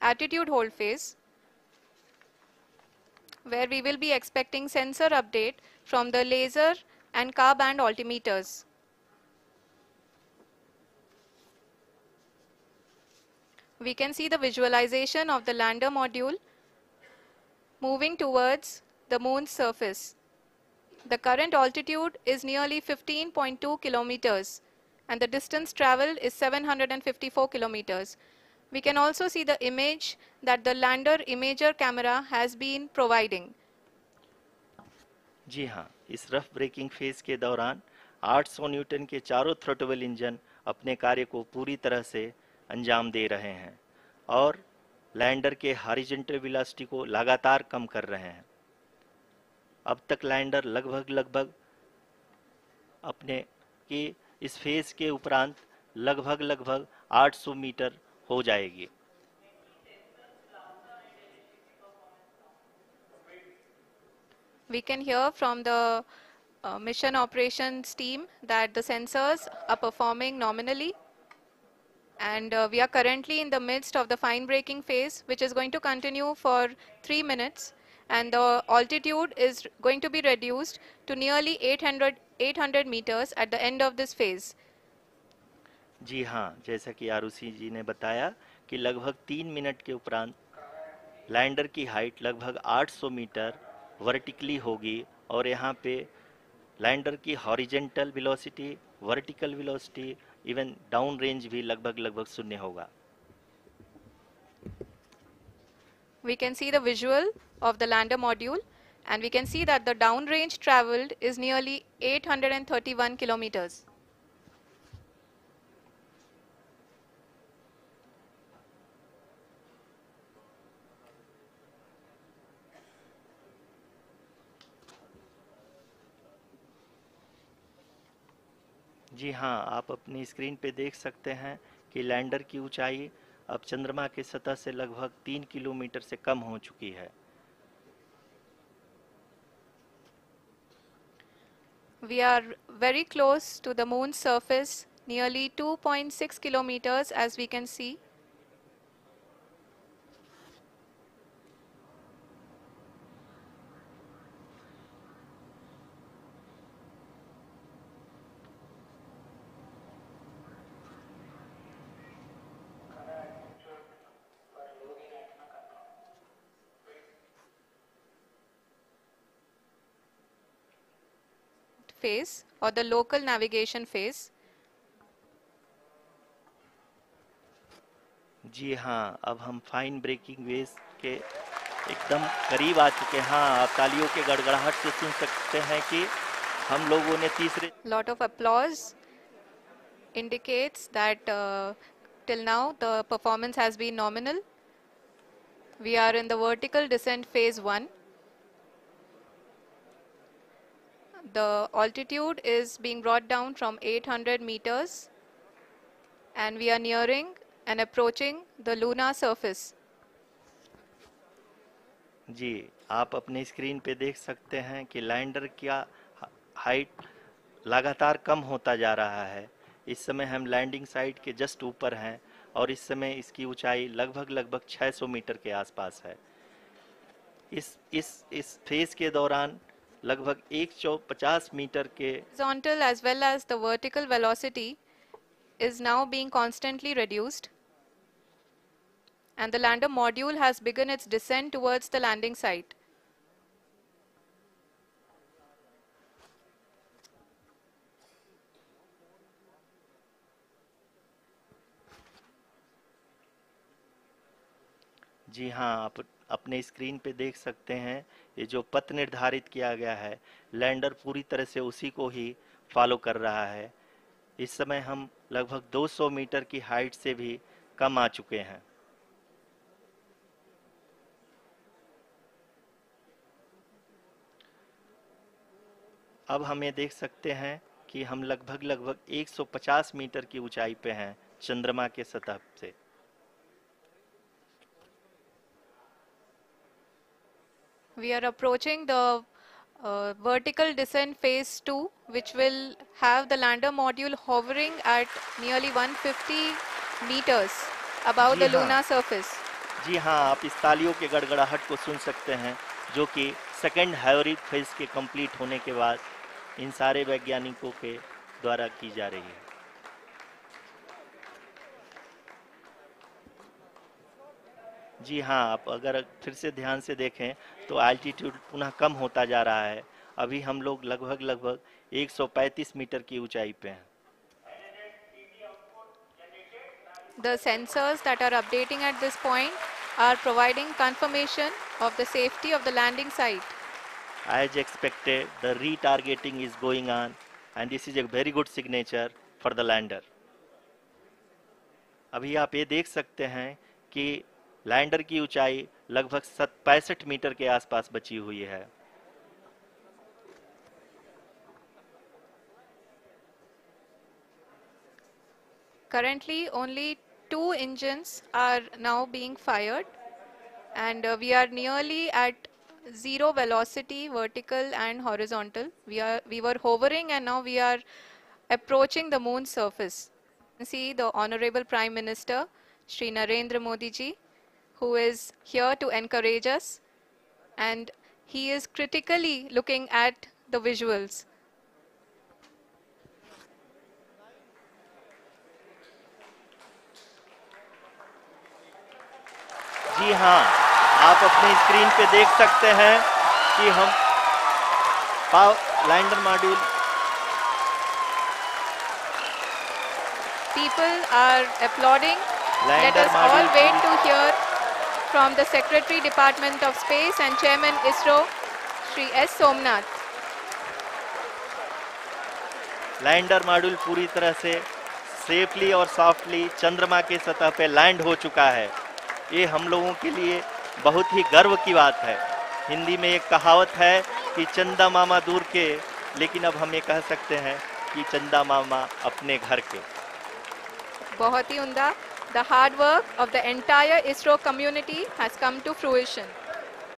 attitude hold phase, where we will be expecting sensor update from the laser and Ka-band altimeters. We can see the visualization of the lander module moving towards the moon's surface. The current altitude is nearly 15.2 kilometers and the distance traveled is 754 kilometers. We can also see the image that the lander imager camera has been providing. जी हाँ, इस rough breaking phase के दौरान 800 Newton के चारों throttle engine अपने कार्य को पूरी तरह से अंजाम दे रहे हैं और लैंडर के हॉरिजॉन्टल वेलोसिटी को लगातार कम कर रहे हैं। अब तक लैंडर लगभग अपने के इस फेज के उपरांत लगभग 800 मीटर हो जाएगी। We can hear from the mission operations team that the sensors are performing nominally, and we are currently in the midst of the fine braking phase, which is going to continue for 3 minutes, and the altitude is going to be reduced to nearly 800 meters at the end of this phase. जी हाँ, जैसा कि आरुषि जी ने बताया कि लगभग 3 minute के उपरांत lander की हाइट लगभग 800 मीटर वर्टिकली होगी और यहाँ पे लैंडर की horizontal velocity, vertical velocity, even down range भी लगभग शून्य होगा। We can see the visual of the lander module, and we can see that the down range traveled is nearly 831 kilometers. जी हाँ, आप अपनी स्क्रीन पे देख सकते हैं कि लैंडर की ऊंचाई अब चंद्रमा की सतह से लगभग 3 किलोमीटर से कम हो चुकी है। We are very close to the moon's surface, nearly 2.6 kilometers as we can see. Phase or the local navigation phase. जी हाँ, अब हम फाइन ब्रेकिंग वेव के एकदम करीब आ चुके हैं। हाँ, आप तालियों के गड़गड़ाहट से सुन सकते हैं कि हम लोगों ने तीसरे Lot of applause indicates that till now the performance has been nominal. We are in the vertical descent phase 1. The altitude is being brought down from 800 meters and we are nearing and approaching the lunar surface. जी, आप अपने screen पे देख सकते हैं कि lander का height लगातार कम होता जा रहा है। इस समय हम लैंडिंग साइट के जस्ट ऊपर हैं और इस समय इसकी ऊंचाई लगभग 600 मीटर के आसपास है। इस फेज के दौरान लगभग 150 मीटर के Horizontal as well as the vertical velocity is now being constantly reduced, and the lander module has begun its descent towards the landing site. जी हाँ, आप अपने स्क्रीन पे देख सकते हैं ये जो पथ निर्धारित किया गया है, लैंडर पूरी तरह से उसी को ही फॉलो कर रहा है। इस समय हम लगभग 200 मीटर की हाइट से भी कम आ चुके हैं। अब हम ये देख सकते हैं कि हम लगभग 150 मीटर की ऊंचाई पे हैं चंद्रमा के सतह से। We are approaching the vertical descent phase 2, which will have the lander module hovering at nearly 150 meters above the lunar surface. जी हाँ, आप इस तालियों के गड़गड़ाहट को सुन सकते हैं, जो कि सेकंड हाइब्रिड फेज के कंप्लीट होने के बाद इन सारे वैज्ञानिकों के द्वारा की जा रही है। जी हाँ, आप अगर फिर से ध्यान से देखें तो एल्टीट्यूड पुनः कम होता जा रहा है। अभी हम लोग लगभग 135 मीटर की ऊंचाई पे हैं। The sensors that are updating at this point are providing confirmation of the safety of the landing site. As expected, the retargeting is going on, and this is a very good signature for the lander. अभी आप ये देख सकते हैं कि lander की ऊंचाई लगभग 65 मीटर के आसपास बची हुई है। Currently, only 2 engines are now being fired, and we are nearly at zero velocity, vertical and horizontal. We were hovering, and now we are approaching the moon's surface. You can see the Honorable Prime Minister, Shri Narendra Modi ji, who is here to encourage us, and he is critically looking at the visuals. जी हाँ, आप अपनी screen पे देख सकते हैं कि हम lander module People are applauding. Let lander us all module wait to hear from the Secretary Department of Space and Chairman ISRO, Shri S. Somnath. Lander module पूरी तरह से सेफली और सॉफ्टली चंद्रमा के सतह पे लैंड हो चुका है। ये हम लोगों के लिए बहुत ही गर्व की बात है। हिंदी में एक कहावत है कि चंदा मामा दूर के, लेकिन अब हम ये कह सकते हैं कि चंदा मामा अपने घर के। बहुत ही उम्दा. The hard work of the entire ISRO community has come to fruition.